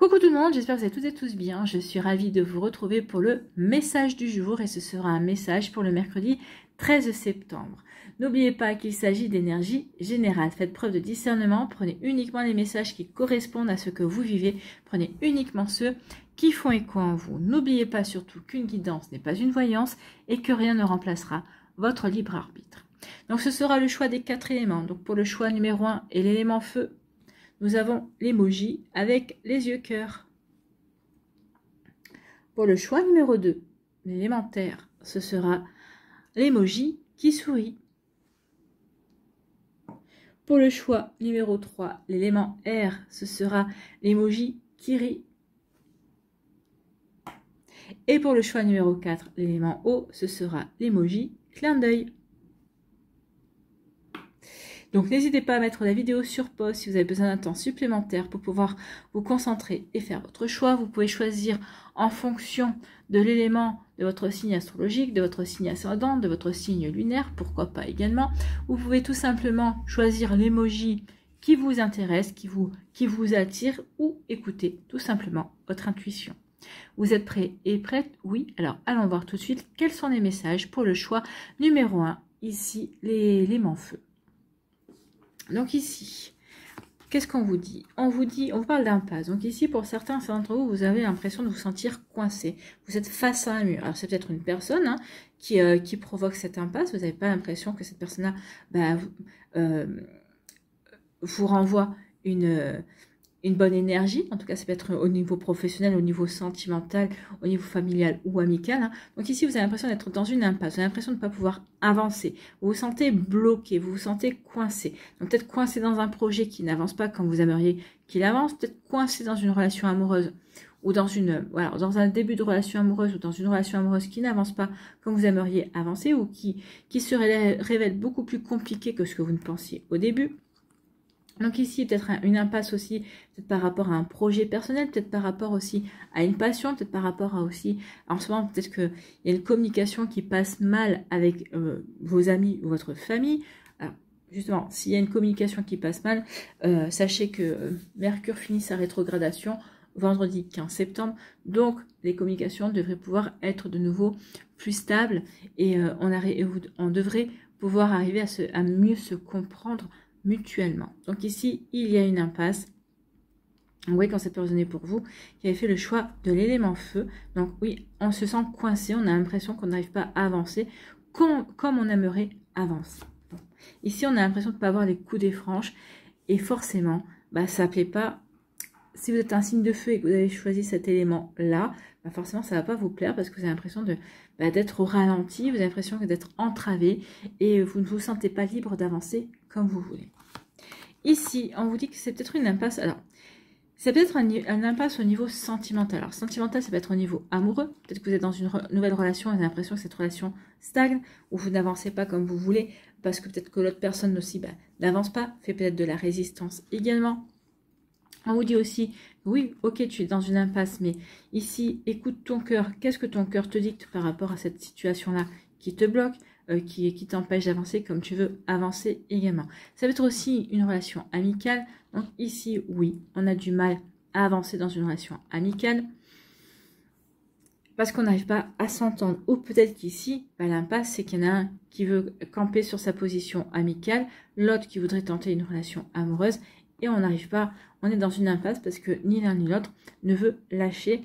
Coucou tout le monde, j'espère que vous allez toutes et tous bien. Je suis ravie de vous retrouver pour le message du jour et ce sera un message pour le mercredi 13 septembre. N'oubliez pas qu'il s'agit d'énergie générale. Faites preuve de discernement, prenez uniquement les messages qui correspondent à ce que vous vivez. Prenez uniquement ceux qui font écho en vous. N'oubliez pas surtout qu'une guidance n'est pas une voyance et que rien ne remplacera votre libre arbitre. Donc ce sera le choix des 4 éléments. Donc pour le choix numéro 1 et l'élément feu, nous avons l'emoji avec les yeux cœur. Pour le choix numéro 2, l'élément terre, ce sera l'emoji qui sourit. Pour le choix numéro 3, l'élément air, ce sera l'emoji qui rit. Et pour le choix numéro 4, l'élément eau, ce sera l'emoji clin d'œil. Donc n'hésitez pas à mettre la vidéo sur pause si vous avez besoin d'un temps supplémentaire pour pouvoir vous concentrer et faire votre choix. Vous pouvez choisir en fonction de l'élément de votre signe astrologique, de votre signe ascendant, de votre signe lunaire, pourquoi pas également. Vous pouvez tout simplement choisir l'emoji qui vous intéresse, qui vous attire ou écouter tout simplement votre intuition. Vous êtes prêts et prêtes? Oui, alors allons voir tout de suite quels sont les messages pour le choix numéro 1, ici l'élément feu. Donc ici, qu'est-ce qu'on vous dit? On vous parle d'impasse. Donc ici, pour certains d'entre vous, vous avez l'impression de vous sentir coincé. Vous êtes face à un mur. Alors c'est peut-être une personne qui provoque cette impasse. Vous n'avez pas l'impression que cette personne-là vous renvoie une bonne énergie. En tout cas, ça peut être au niveau professionnel, au niveau sentimental, au niveau familial ou amical. Donc ici, vous avez l'impression d'être dans une impasse. Vous avez l'impression de ne pas pouvoir avancer. Vous vous sentez bloqué, vous vous sentez coincé. Donc peut-être coincé dans un projet qui n'avance pas comme vous aimeriez qu'il avance. Peut-être coincé dans une relation amoureuse ou dans un début de relation amoureuse ou dans une relation amoureuse qui n'avance pas comme vous aimeriez avancer ou qui se révèle beaucoup plus compliqué que ce que vous ne pensiez au début. Donc ici, peut-être une impasse aussi, peut-être par rapport à un projet personnel, peut-être par rapport aussi à une passion, peut-être par rapport à aussi, en ce moment, peut-être qu'il y a une communication qui passe mal avec vos amis ou votre famille. Alors, justement, s'il y a une communication qui passe mal, sachez que Mercure finit sa rétrogradation vendredi 15 septembre. Donc, les communications devraient pouvoir être de nouveau plus stables et on devrait pouvoir arriver à mieux se comprendre mutuellement. Donc ici, il y a une impasse. Vous voyez quand ça peut résonner pour vous, qui avez fait le choix de l'élément feu. Donc oui, on se sent coincé, on a l'impression qu'on n'arrive pas à avancer comme on aimerait avancer. Bon. Ici, on a l'impression de ne pas avoir les coups des franches et forcément, ça ne plaît pas. Si vous êtes un signe de feu et que vous avez choisi cet élément-là, forcément, ça ne va pas vous plaire parce que vous avez l'impression d'être au ralenti, vous avez l'impression d'être entravé et vous ne vous sentez pas libre d'avancer comme vous voulez. Ici, on vous dit que c'est peut-être une impasse. Alors, c'est peut-être un impasse au niveau sentimental. Alors, sentimental, ça peut être au niveau amoureux. Peut-être que vous êtes dans une nouvelle relation et vous avez l'impression que cette relation stagne ou vous n'avancez pas comme vous voulez parce que peut-être que l'autre personne aussi n'avance pas, fait peut-être de la résistance également. On vous dit aussi, oui, ok, tu es dans une impasse, mais ici, écoute ton cœur. Qu'est-ce que ton cœur te dicte par rapport à cette situation-là qui te bloque, qui t'empêche d'avancer comme tu veux avancer également. Ça peut être aussi une relation amicale. Donc ici, oui, on a du mal à avancer dans une relation amicale parce qu'on n'arrive pas à s'entendre. Ou peut-être qu'ici, l'impasse, c'est qu'il y en a un qui veut camper sur sa position amicale, l'autre qui voudrait tenter une relation amoureuse. Et on n'arrive pas, on est dans une impasse parce que ni l'un ni l'autre ne veut lâcher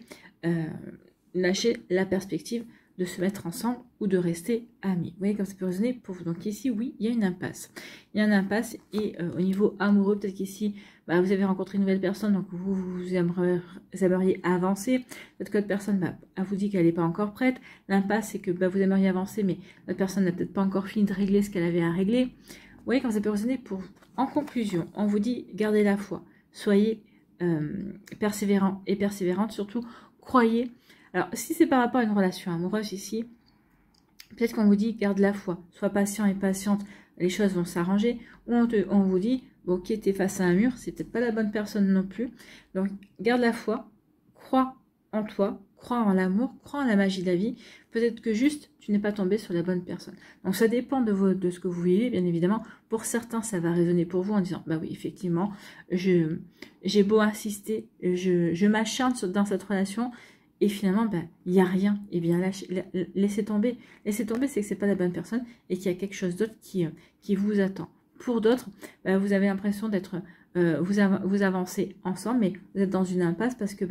la perspective de se mettre ensemble ou de rester amis. Vous voyez comme ça peut résonner pour vous. Donc ici, oui, il y a une impasse. Il y a une impasse et au niveau amoureux, peut-être qu'ici, vous avez rencontré une nouvelle personne, donc vous aimeriez avancer. Peut-être que l'autre personne vous dit qu'elle n'est pas encore prête. L'impasse, c'est que vous aimeriez avancer, mais l'autre personne n'a peut-être pas encore fini de régler ce qu'elle avait à régler. Vous voyez comme ça peut résonner pour vous. En conclusion, on vous dit, gardez la foi. Soyez persévérants et persévérantes. Surtout, croyez. Alors, si c'est par rapport à une relation amoureuse ici, peut-être qu'on vous dit, garde la foi. Sois patient et patiente. Les choses vont s'arranger. Ou on vous dit, ok, t'es face à un mur. C'est peut-être pas la bonne personne non plus. Donc, garde la foi. Crois en toi. crois en l'amour, crois en la magie de la vie. Peut-être que juste, tu n'es pas tombé sur la bonne personne. Donc, ça dépend de ce que vous vivez, bien évidemment. Pour certains, ça va résonner pour vous en disant, bah oui, effectivement, j'ai beau insister, je m'acharne dans cette relation, et finalement, ben, il n'y a rien. Et bien, laissez tomber. Laissez tomber, c'est que ce n'est pas la bonne personne et qu'il y a quelque chose d'autre qui vous attend. Pour d'autres, ben, vous avez l'impression d'être... vous avancez ensemble, mais vous êtes dans une impasse parce que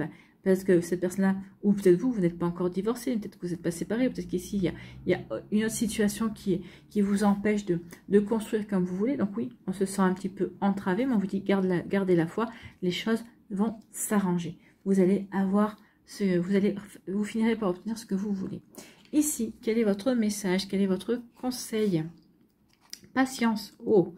cette personne-là, ou peut-être vous n'êtes pas encore divorcé, peut-être que vous n'êtes pas séparés, peut-être qu'ici, il y a une autre situation qui vous empêche de construire comme vous voulez. Donc oui, on se sent un petit peu entravé, mais on vous dit, gardez la foi, les choses vont s'arranger. Vous allez avoir... vous finirez par obtenir ce que vous voulez. Ici, quel est votre message? Quel est votre conseil? Patience. Oh,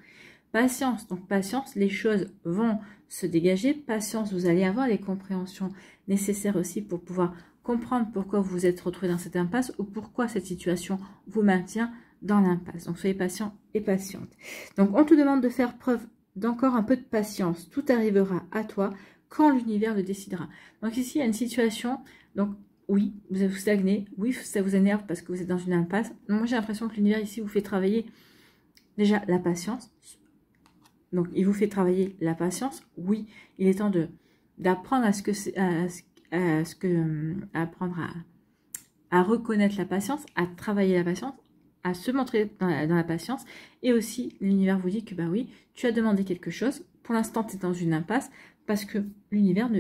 patience. Donc, patience, les choses vont se dégager. Patience, vous allez avoir les compréhensions nécessaires aussi pour pouvoir comprendre pourquoi vous vous êtes retrouvé dans cette impasse ou pourquoi cette situation vous maintient dans l'impasse. Donc, soyez patient et patiente. Donc, on te demande de faire preuve d'encore un peu de patience. Tout arrivera à toi quand l'univers le décidera. Donc ici, il y a une situation, donc oui, vous stagnez, oui, ça vous énerve parce que vous êtes dans une impasse. Moi, j'ai l'impression que l'univers ici vous fait travailler déjà la patience. Donc, il vous fait travailler la patience. Oui, il est temps d'apprendre apprendre à reconnaître la patience, à travailler la patience, à se montrer dans la patience. Et aussi, l'univers vous dit que, bah oui, tu as demandé quelque chose. Pour l'instant, tu es dans une impasse. Parce que l'univers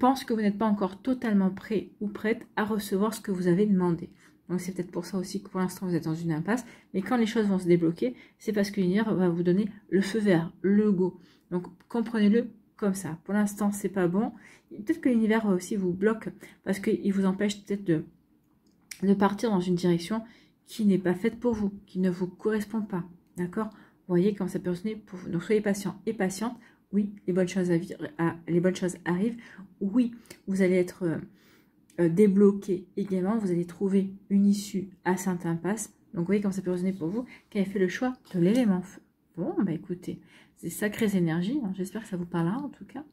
pense que vous n'êtes pas encore totalement prêt ou prête à recevoir ce que vous avez demandé. Donc c'est peut-être pour ça aussi que pour l'instant vous êtes dans une impasse. Mais quand les choses vont se débloquer, c'est parce que l'univers va vous donner le feu vert, le go. Donc comprenez-le comme ça. Pour l'instant, c'est pas bon. Peut-être que l'univers aussi vous bloque parce qu'il vous empêche peut-être de partir dans une direction qui n'est pas faite pour vous, qui ne vous correspond pas. D'accord? Vous voyez comment ça peut sonner pour vous. Donc soyez patient et patiente. Oui, les bonnes choses arrivent. Oui, vous allez être débloqué également. Vous allez trouver une issue à cette impasse. Donc, vous voyez comment ça peut résonner pour vous qui avez fait le choix de l'élément feu. Bon, bah écoutez, c'est sacrées énergies. Hein. J'espère que ça vous parlera en tout cas.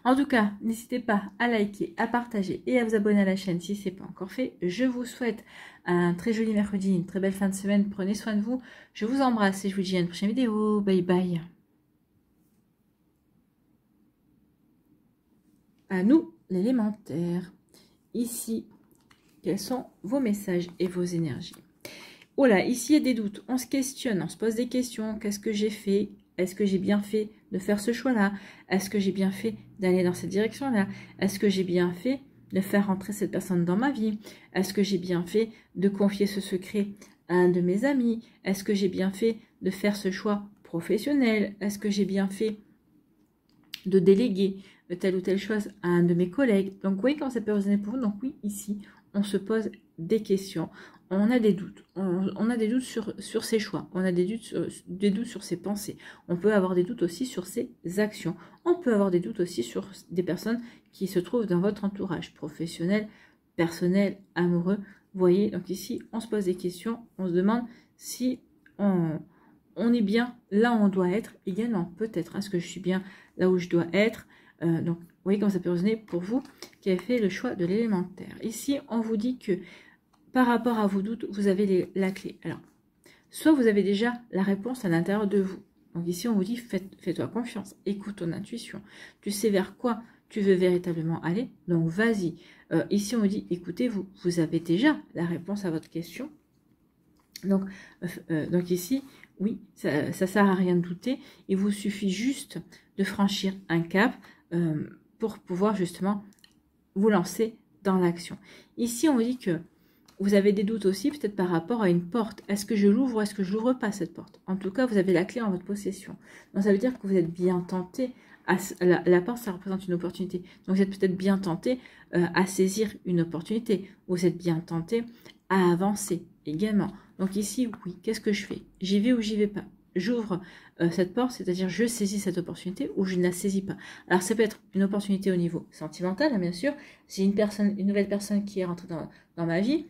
En tout cas, n'hésitez pas à liker, à partager et à vous abonner à la chaîne si ce n'est pas encore fait. Je vous souhaite un très joli mercredi, une très belle fin de semaine. Prenez soin de vous. Je vous embrasse et je vous dis à une prochaine vidéo. Bye bye. À nous, l'élémentaire. Ici, quels sont vos messages et vos énergies? Oh là, ici, il y a des doutes. On se questionne, on se pose des questions. Qu'est-ce que j'ai fait? Est-ce que j'ai bien fait de faire ce choix-là? Est-ce que j'ai bien fait d'aller dans cette direction-là? Est-ce que j'ai bien fait de faire rentrer cette personne dans ma vie? Est-ce que j'ai bien fait de confier ce secret à un de mes amis? Est-ce que j'ai bien fait de faire ce choix professionnel? Est-ce que j'ai bien fait de déléguer telle ou telle chose à un de mes collègues? Donc, vous voyez quand ça peut résonner pour vous. Donc, oui, ici, on se pose des questions. On a des doutes. On a des doutes sur ses choix. On a des doutes sur ses pensées. On peut avoir des doutes aussi sur ses actions. On peut avoir des doutes aussi sur des personnes qui se trouvent dans votre entourage professionnel, personnel, amoureux. Vous voyez, donc ici, on se pose des questions. On se demande si on est bien là où on doit être. Également, peut-être, est-ce que je suis bien là où je dois être? Donc, vous voyez comment ça peut résonner pour vous qui avez fait le choix de l'élémentaire. Ici, on vous dit que par rapport à vos doutes, vous avez la clé. Alors, soit vous avez déjà la réponse à l'intérieur de vous. Donc ici, on vous dit, fais-toi confiance, écoute ton intuition. Tu sais vers quoi tu veux véritablement aller, donc vas-y. Ici, on vous dit, écoutez-vous, vous avez déjà la réponse à votre question. Donc ici, oui, ça sert à rien de douter. Il vous suffit juste de franchir un cap pour pouvoir justement vous lancer dans l'action. Ici, on vous dit que vous avez des doutes aussi, peut-être par rapport à une porte. Est-ce que je l'ouvre ou est-ce que je l'ouvre pas, cette porte? En tout cas, vous avez la clé en votre possession. Donc, ça veut dire que vous êtes bien tenté. La porte, ça représente une opportunité. Donc, vous êtes peut-être bien tenté à saisir une opportunité. Vous êtes bien tenté à avancer également. Donc, ici, oui, qu'est-ce que je fais? J'y vais ou j'y vais pas? J'ouvre cette porte, c'est-à-dire je saisis cette opportunité ou je ne la saisis pas. Alors, ça peut être une opportunité au niveau sentimental, hein, bien sûr. C'est une nouvelle personne qui est rentrée dans ma vie.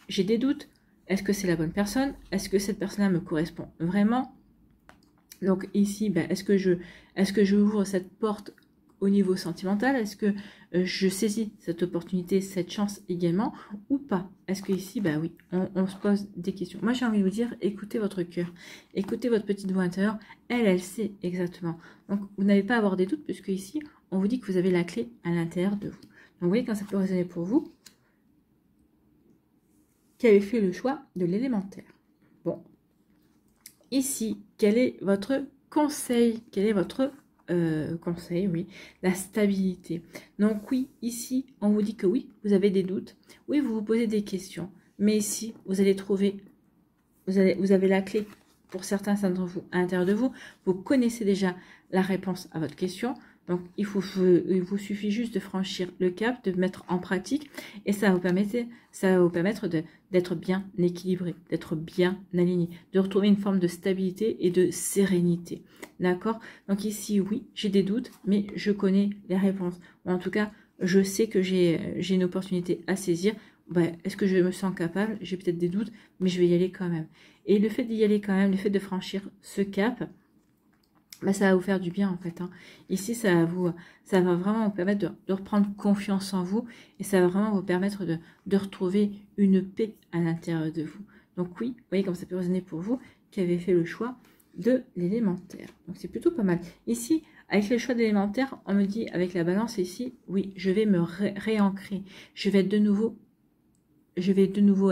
J'ai des doutes. Est-ce que c'est la bonne personne? Est-ce que cette personne-là me correspond vraiment? Donc ici, ben, est-ce que je ouvre cette porte au niveau sentimental, est-ce que je saisis cette opportunité, cette chance également ou pas? Est-ce que ici, bah oui, on se pose des questions. Moi, j'ai envie de vous dire, écoutez votre cœur, écoutez votre petite voix intérieure, elle sait exactement. Donc, vous n'avez pas à avoir des doutes puisque ici, on vous dit que vous avez la clé à l'intérieur de vous. Donc, vous voyez, quand ça peut résonner pour vous, qui avez fait le choix de l'élémentaire. Bon, ici, quel est votre conseil? Quel est votre conseil? Oui, la stabilité. Donc oui, ici, on vous dit que oui, vous avez des doutes. Oui, vous vous posez des questions. Mais ici, vous allez trouver, vous avez la clé pour certains d'entre vous à l'intérieur de vous. Vous connaissez déjà la réponse à votre question. Donc, il vous suffit juste de franchir le cap, de mettre en pratique et ça va vous permettre d'être bien équilibré, d'être bien aligné, de retrouver une forme de stabilité et de sérénité. D'accord? Donc ici, oui, j'ai des doutes, mais je connais les réponses. Ou en tout cas, je sais que j'ai une opportunité à saisir. Ben, est-ce que je me sens capable? J'ai peut-être des doutes, mais je vais y aller quand même. Et le fait d'y aller quand même, le fait de franchir ce cap, bah, ça va vous faire du bien en fait. Hein. Ici, ça va vraiment vous permettre de reprendre confiance en vous et ça va vraiment vous permettre de retrouver une paix à l'intérieur de vous. Donc oui, vous voyez comme ça peut résonner pour vous qui avez fait le choix de l'élémentaire. Donc c'est plutôt pas mal. Ici, avec le choix d'élémentaire, on me dit avec la balance ici, oui, je vais me réancrer. Je vais de nouveau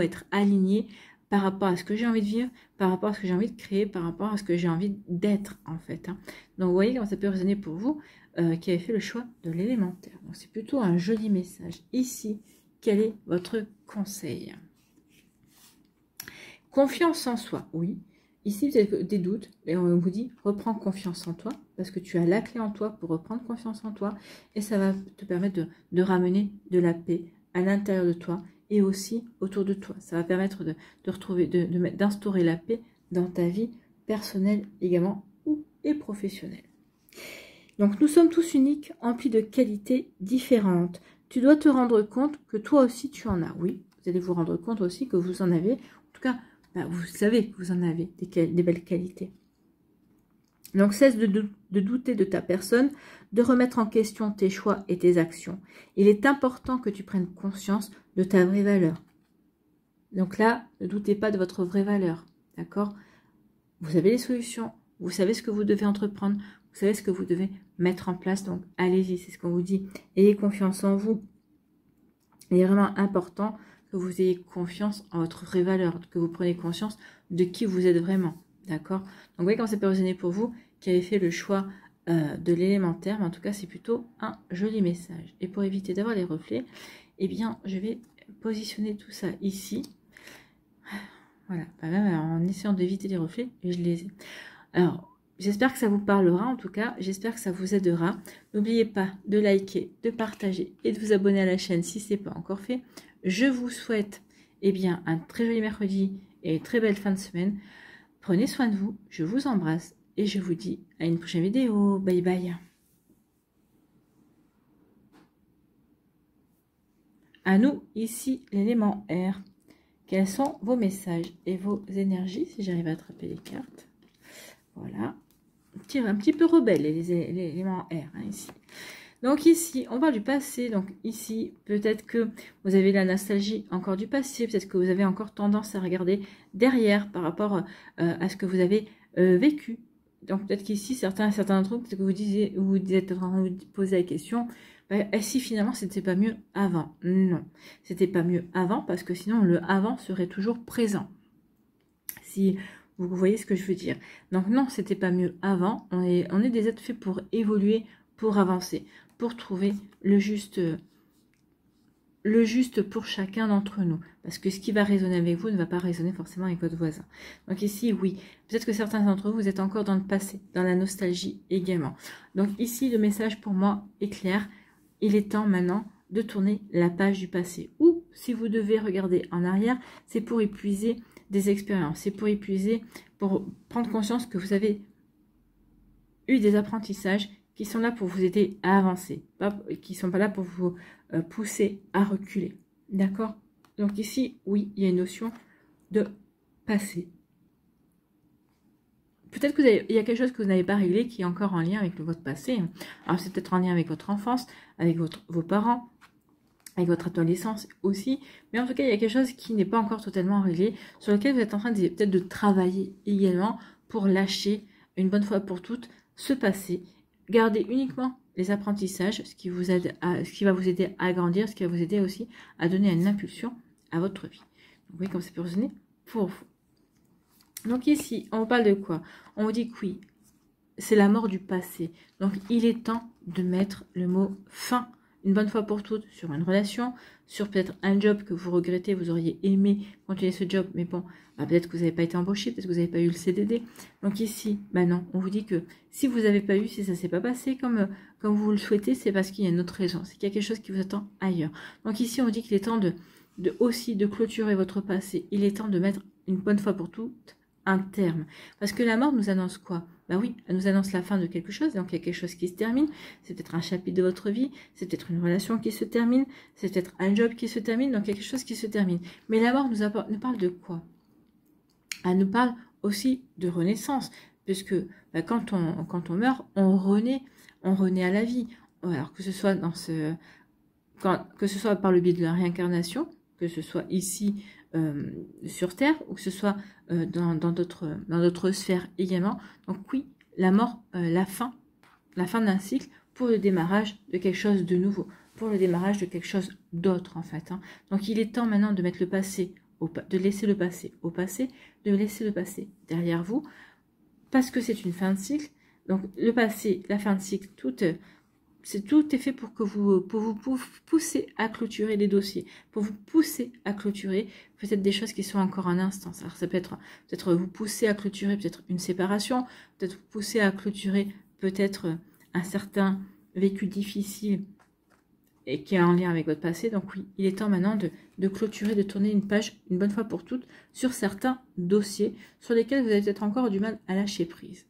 être aligné par rapport à ce que j'ai envie de vivre, par rapport à ce que j'ai envie de créer, par rapport à ce que j'ai envie d'être en fait. Hein. Donc vous voyez comment ça peut résonner pour vous qui avez fait le choix de l'élémentaire. Donc c'est plutôt un joli message. Ici, quel est votre conseil? Confiance en soi, oui. Ici, vous avez des doutes, et on vous dit, reprends confiance en toi, parce que tu as la clé en toi pour reprendre confiance en toi, et ça va te permettre de ramener de la paix à l'intérieur de toi, et aussi autour de toi. Ça va permettre de retrouver, d'instaurer la paix dans ta vie personnelle également, et professionnelle. Donc, nous sommes tous uniques, emplis de qualités différentes. Tu dois te rendre compte que toi aussi, tu en as. Oui, vous allez vous rendre compte aussi que vous en avez. En tout cas, vous savez que vous en avez des belles qualités. Donc, cesse de douter de ta personne, de remettre en question tes choix et tes actions. Il est important que tu prennes conscience de ta vraie valeur. Donc là, ne doutez pas de votre vraie valeur, d'accord? Vous avez les solutions, vous savez ce que vous devez entreprendre, vous savez ce que vous devez mettre en place, donc allez-y, c'est ce qu'on vous dit. Ayez confiance en vous. Il est vraiment important que vous ayez confiance en votre vraie valeur, que vous preniez conscience de qui vous êtes vraiment, d'accord? Donc vous voyez comment ça peut résonner pour vous, qui avez fait le choix de l'élémentaire, mais en tout cas c'est plutôt un joli message. Et pour éviter d'avoir les reflets, eh bien je vais positionner tout ça ici. Voilà, en essayant d'éviter les reflets, et je les ai. Alors, j'espère que ça vous parlera, en tout cas, j'espère que ça vous aidera. N'oubliez pas de liker, de partager et de vous abonner à la chaîne si ce n'est pas encore fait. Je vous souhaite bien, un très joli mercredi et une très belle fin de semaine. Prenez soin de vous, je vous embrasse et je vous dis à une prochaine vidéo. Bye bye. À nous, ici, l'élément R. Quels sont vos messages et vos énergies, si j'arrive à attraper les cartes. Voilà. Un petit peu rebelle, les éléments R, hein, ici. Donc ici, on parle du passé. Donc ici, peut-être que vous avez la nostalgie encore du passé. Peut-être que vous avez encore tendance à regarder derrière par rapport à ce que vous avez vécu. Donc peut-être qu'ici, certains d'entre vous, peut-être que vous êtes en train de vous poser la question, si finalement c'était pas mieux avant. Non, c'était pas mieux avant parce que sinon le avant serait toujours présent. Si vous voyez ce que je veux dire. Donc non, c'était pas mieux avant. On est des êtres faits pour évoluer, pour avancer, pour trouver le juste pour chacun d'entre nous. Parce que ce qui va résonner avec vous ne va pas résonner forcément avec votre voisin. Donc ici, oui, peut-être que certains d'entre vous, vous êtes encore dans le passé, dans la nostalgie également. Donc ici, le message pour moi est clair. Il est temps maintenant de tourner la page du passé. Ou si vous devez regarder en arrière, c'est pour épuiser des expériences. C'est pour épuiser, pour prendre conscience que vous avez eu des apprentissages qui sont là pour vous aider à avancer, qui ne sont pas là pour vous pousser à reculer. D'accord? Donc ici, oui, il y a une notion de passé. peut-être qu'il y a quelque chose que vous n'avez pas réglé qui est encore en lien avec votre passé. Alors c'est peut-être en lien avec votre enfance, avec vos parents, avec votre adolescence aussi. Mais en tout cas, il y a quelque chose qui n'est pas encore totalement réglé, sur lequel vous êtes en train peut-être de travailler également pour lâcher une bonne fois pour toutes ce passé. Gardez uniquement les apprentissages, ce qui va vous aider à grandir, ce qui va vous aider aussi à donner une impulsion à votre vie. Vous voyez comme ça peut résonner pour vous. Donc ici, on vous parle de quoi? On vous dit que oui, c'est la mort du passé. Donc il est temps de mettre le mot fin une bonne fois pour toutes sur une relation, sur peut-être un job que vous regrettez, vous auriez aimé continuer ce job, mais bon, peut-être que vous n'avez pas été embauché, peut-être que vous n'avez pas eu le CDD. Donc ici, non, on vous dit que si vous n'avez pas eu, si ça ne s'est pas passé comme vous le souhaitez, c'est parce qu'il y a une autre raison, c'est qu'il y a quelque chose qui vous attend ailleurs. Donc ici, on vous dit qu'il est temps aussi de clôturer votre passé. Il est temps de mettre une bonne fois pour toutes un terme. Parce que la mort nous annonce quoi? Oui, elle nous annonce la fin de quelque chose, donc il y a quelque chose qui se termine, c'est peut-être un chapitre de votre vie, c'est peut-être une relation qui se termine, c'est peut-être un job qui se termine, donc il y a quelque chose qui se termine. Mais la mort nous parle de quoi? Elle nous parle aussi de renaissance, puisque quand on meurt, on renaît à la vie. Alors que ce soit que ce soit par le biais de la réincarnation, que ce soit ici sur Terre, ou que ce soit dans d'autres sphères également. Donc oui, la mort, la fin d'un cycle pour le démarrage de quelque chose de nouveau, pour le démarrage de quelque chose d'autre en fait. Donc il est temps maintenant de mettre le passé, de laisser le passé au passé, de laisser le passé derrière vous, parce que c'est une fin de cycle. Donc le passé, la fin de cycle, tout est fait pour vous pousser à clôturer les dossiers, pour vous pousser à clôturer peut-être des choses qui sont encore en instance. Alors ça peut être vous pousser à clôturer peut-être une séparation, peut-être vous pousser à clôturer peut-être un certain vécu difficile et qui est en lien avec votre passé. Donc oui, il est temps maintenant de clôturer, de tourner une page une bonne fois pour toutes sur certains dossiers sur lesquels vous avez peut-être encore du mal à lâcher prise.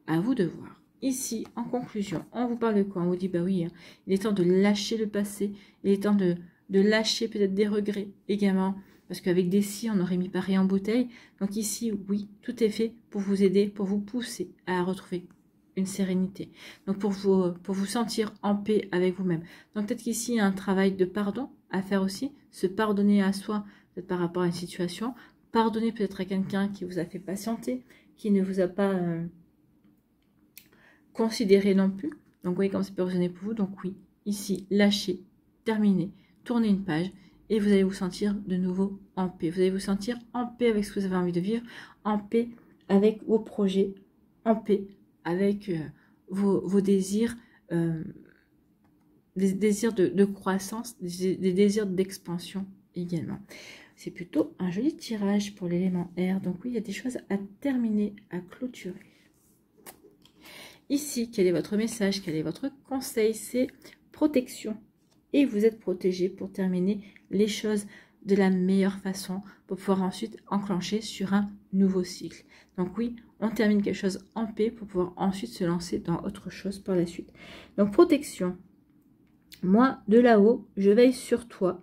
À vous de voir. Ici, en conclusion, on vous parle de quoi? On vous dit, oui, il est temps de lâcher le passé, il est temps de lâcher peut-être des regrets également, parce qu'avec des si, on aurait mis Paris en bouteille. Donc ici, oui, tout est fait pour vous aider, pour vous pousser à retrouver une sérénité. Donc pour vous sentir en paix avec vous-même. Donc peut-être qu'ici, il y a un travail de pardon à faire aussi, se pardonner à soi, peut-être par rapport à une situation, pardonner peut-être à quelqu'un qui vous a fait patienter, qui ne vous a pas... considérer non plus. Donc vous voyez comme ça peut résonner pour vous. Donc oui, ici, lâchez, terminez, tournez une page et vous allez vous sentir de nouveau en paix. Vous allez vous sentir en paix avec ce que vous avez envie de vivre, en paix avec vos projets, en paix avec vos désirs, des désirs de croissance, des désirs d'expansion également. C'est plutôt un joli tirage pour l'élément air. Donc oui, il y a des choses à terminer, à clôturer. Ici, quel est votre message? Quel est votre conseil? C'est protection. Et vous êtes protégé pour terminer les choses de la meilleure façon pour pouvoir ensuite enclencher sur un nouveau cycle. Donc oui, on termine quelque chose en paix pour pouvoir ensuite se lancer dans autre chose par la suite. Donc protection. Moi, de là-haut, je veille sur toi.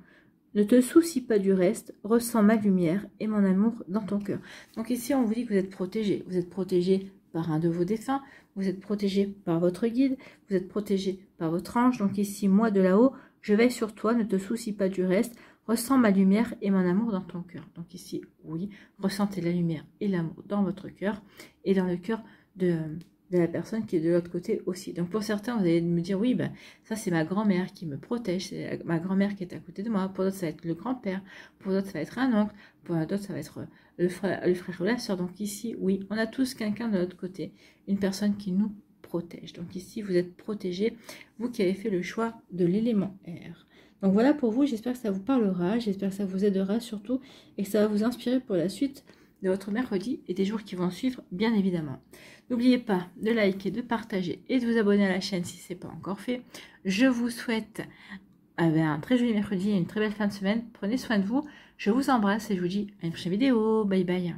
Ne te soucie pas du reste, ressens ma lumière et mon amour dans ton cœur. Donc ici, on vous dit que vous êtes protégé. Vous êtes protégé par un de vos défunts, vous êtes protégé par votre guide, vous êtes protégé par votre ange. Donc ici, moi de là-haut, je veille sur toi, ne te soucie pas du reste, ressens ma lumière et mon amour dans ton cœur. Donc ici, oui, ressentez la lumière et l'amour dans votre cœur et dans le cœur de la personne qui est de l'autre côté aussi. Donc pour certains, vous allez me dire, oui, ça c'est ma grand-mère qui me protège, c'est ma grand-mère qui est à côté de moi. Pour d'autres, ça va être le grand-père, pour d'autres, ça va être un oncle, pour d'autres, ça va être le frère ou la soeur. Donc ici, oui, on a tous quelqu'un de l'autre côté, une personne qui nous protège. Donc ici, vous êtes protégé, vous qui avez fait le choix de l'élément air. Donc voilà pour vous, j'espère que ça vous parlera, j'espère que ça vous aidera surtout et que ça va vous inspirer pour la suite de votre mercredi et des jours qui vont suivre, bien évidemment. N'oubliez pas de liker, de partager et de vous abonner à la chaîne si ce n'est pas encore fait. Je vous souhaite un très joli mercredi et une très belle fin de semaine. Prenez soin de vous. Je vous embrasse et je vous dis à une prochaine vidéo. Bye bye.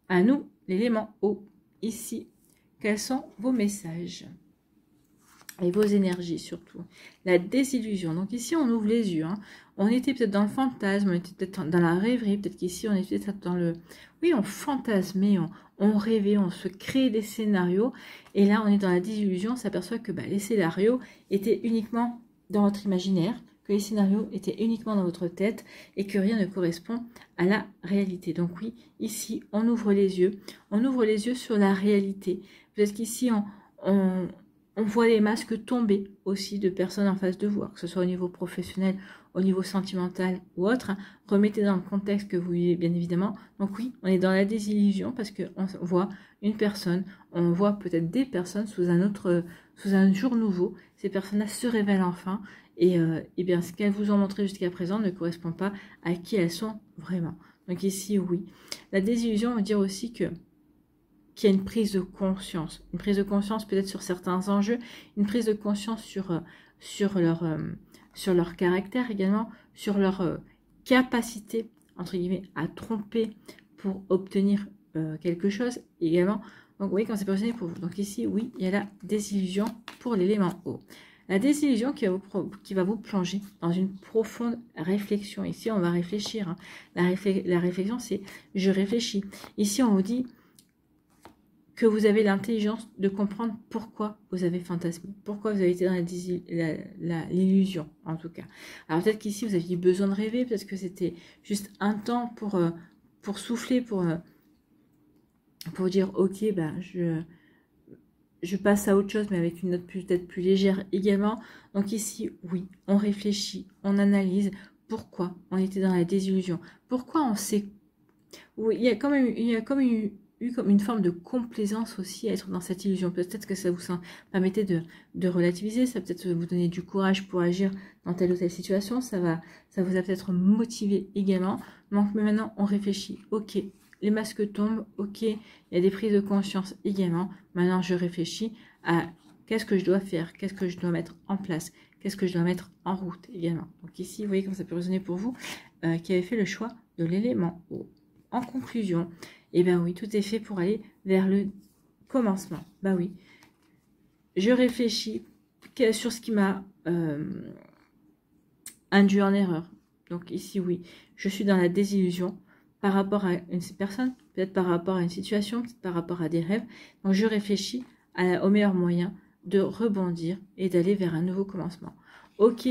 À nous, l'élément eau. Ici, quels sont vos messages et vos énergies surtout? La désillusion. Donc ici, on ouvre les yeux. On était peut-être dans le fantasme, on était peut-être dans la rêverie, peut-être qu'ici on était peut-être dans le... Oui, on fantasmait, on rêvait, on se créait des scénarios. Et là, on est dans la désillusion, on s'aperçoit que les scénarios étaient uniquement dans votre imaginaire, que les scénarios étaient uniquement dans votre tête et que rien ne correspond à la réalité. Donc oui, ici, on ouvre les yeux sur la réalité. Peut-être qu'ici, on voit les masques tomber aussi de personnes en face de vous, que ce soit au niveau professionnel, au niveau sentimental ou autre. Remettez dans le contexte que vous vivez, bien évidemment. Donc oui, on est dans la désillusion parce qu'on voit une personne, on voit peut-être des personnes sous un jour nouveau. Ces personnes-là se révèlent enfin et bien ce qu'elles vous ont montré jusqu'à présent ne correspond pas à qui elles sont vraiment. Donc ici, oui. La désillusion veut dire aussi qu'il y a une prise de conscience peut-être sur certains enjeux, une prise de conscience sur leur caractère également, sur leur capacité, entre guillemets, à tromper pour obtenir quelque chose également. Donc, vous voyez, quand c'est positionné pour vous. Donc ici, oui, il y a la désillusion pour l'élément eau. La désillusion qui va vous plonger dans une profonde réflexion. Ici, on va réfléchir. Hein. La réflexion, c'est « je réfléchis ». Ici, on vous dit que vous avez l'intelligence de comprendre pourquoi vous avez fantasmé, pourquoi vous avez été dans l'illusion, en tout cas. Alors peut-être qu'ici, vous aviez besoin de rêver, peut-être que c'était juste un temps pour souffler, pour dire, ok, je passe à autre chose, mais avec une note peut-être plus légère également. Donc ici, oui, on réfléchit, on analyse pourquoi on était dans la désillusion, pourquoi on s'est... Oui, il y a comme une forme de complaisance aussi à être dans cette illusion. Peut-être que ça vous permettait de relativiser, ça peut-être vous donner du courage pour agir dans telle ou telle situation, ça vous a peut-être motivé également. Donc, mais maintenant, on réfléchit, ok, les masques tombent, ok, il y a des prises de conscience également. Maintenant, je réfléchis à qu'est-ce que je dois faire, qu'est-ce que je dois mettre en place, qu'est-ce que je dois mettre en route également. Donc ici, vous voyez comment ça peut résonner pour vous, qui avez fait le choix de l'élément eau. En conclusion, eh bien oui, tout est fait pour aller vers le commencement. Bah oui, je réfléchis sur ce qui m'a induit en erreur. Donc ici, oui, je suis dans la désillusion par rapport à une personne, peut-être par rapport à une situation, peut-être par rapport à des rêves. Donc je réfléchis au meilleur moyen de rebondir et d'aller vers un nouveau commencement. Ok,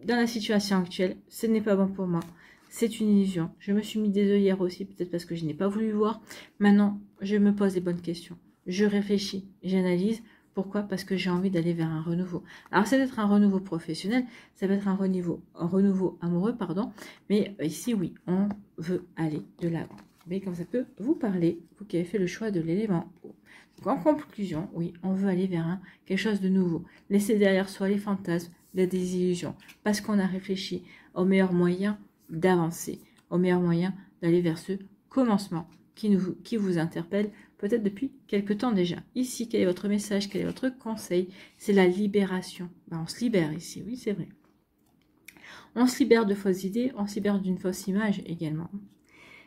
dans la situation actuelle, ce n'est pas bon pour moi. C'est une illusion. Je me suis mis des œillères aussi, peut-être parce que je n'ai pas voulu voir. Maintenant, je me pose les bonnes questions. Je réfléchis, j'analyse. Pourquoi? Parce que j'ai envie d'aller vers un renouveau. Alors, ça peut être un renouveau professionnel, ça peut être un renouveau amoureux, pardon. Mais ici, oui, on veut aller de l'avant. Vous voyez comme ça peut vous parler, vous qui avez fait le choix de l'élément eau. Donc, en conclusion, oui, on veut aller vers quelque chose de nouveau. Laisser derrière soi les fantasmes, les désillusions. Parce qu'on a réfléchi au meilleur moyen d'avancer, au meilleur moyen d'aller vers ce commencement qui vous interpelle peut-être depuis quelque temps déjà. Ici, quel est votre message, quel est votre conseil? C'est la libération. On se libère ici, oui, c'est vrai. On se libère de fausses idées, on se libère d'une fausse image également.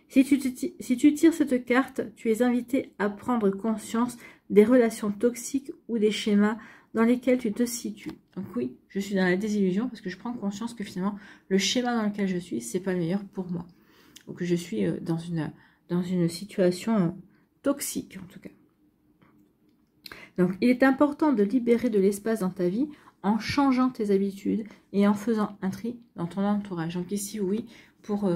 Si tu tires cette carte, tu es invité à prendre conscience des relations toxiques ou des schémas dans lesquels tu te situes. Donc oui, je suis dans la désillusion parce que je prends conscience que finalement, le schéma dans lequel je suis, c'est pas le meilleur pour moi. Ou que je suis dans une situation toxique, en tout cas. Donc, il est important de libérer de l'espace dans ta vie en changeant tes habitudes et en faisant un tri dans ton entourage. Donc ici, oui, pour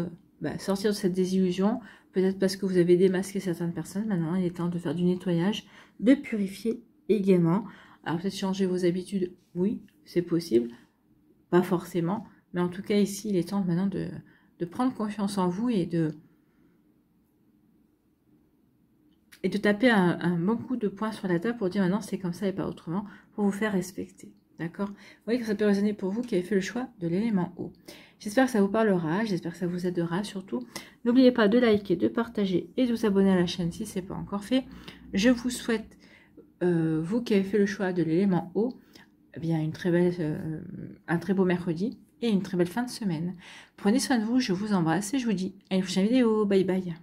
sortir de cette désillusion, peut-être parce que vous avez démasqué certaines personnes, maintenant il est temps de faire du nettoyage, de purifier également. Alors peut-être changer vos habitudes, oui, c'est possible, pas forcément, mais en tout cas ici, il est temps maintenant de prendre confiance en vous et de taper un bon coup de poing sur la table pour dire maintenant c'est comme ça et pas autrement, pour vous faire respecter. D'accord? Vous voyez que ça peut résonner pour vous qui avez fait le choix de l'élément eau. J'espère que ça vous parlera, j'espère que ça vous aidera surtout. N'oubliez pas de liker, de partager et de vous abonner à la chaîne si ce n'est pas encore fait. Je vous souhaite, vous qui avez fait le choix de l'élément eau, eh bien un très beau mercredi et une très belle fin de semaine. Prenez soin de vous, je vous embrasse et je vous dis à une prochaine vidéo. Bye bye.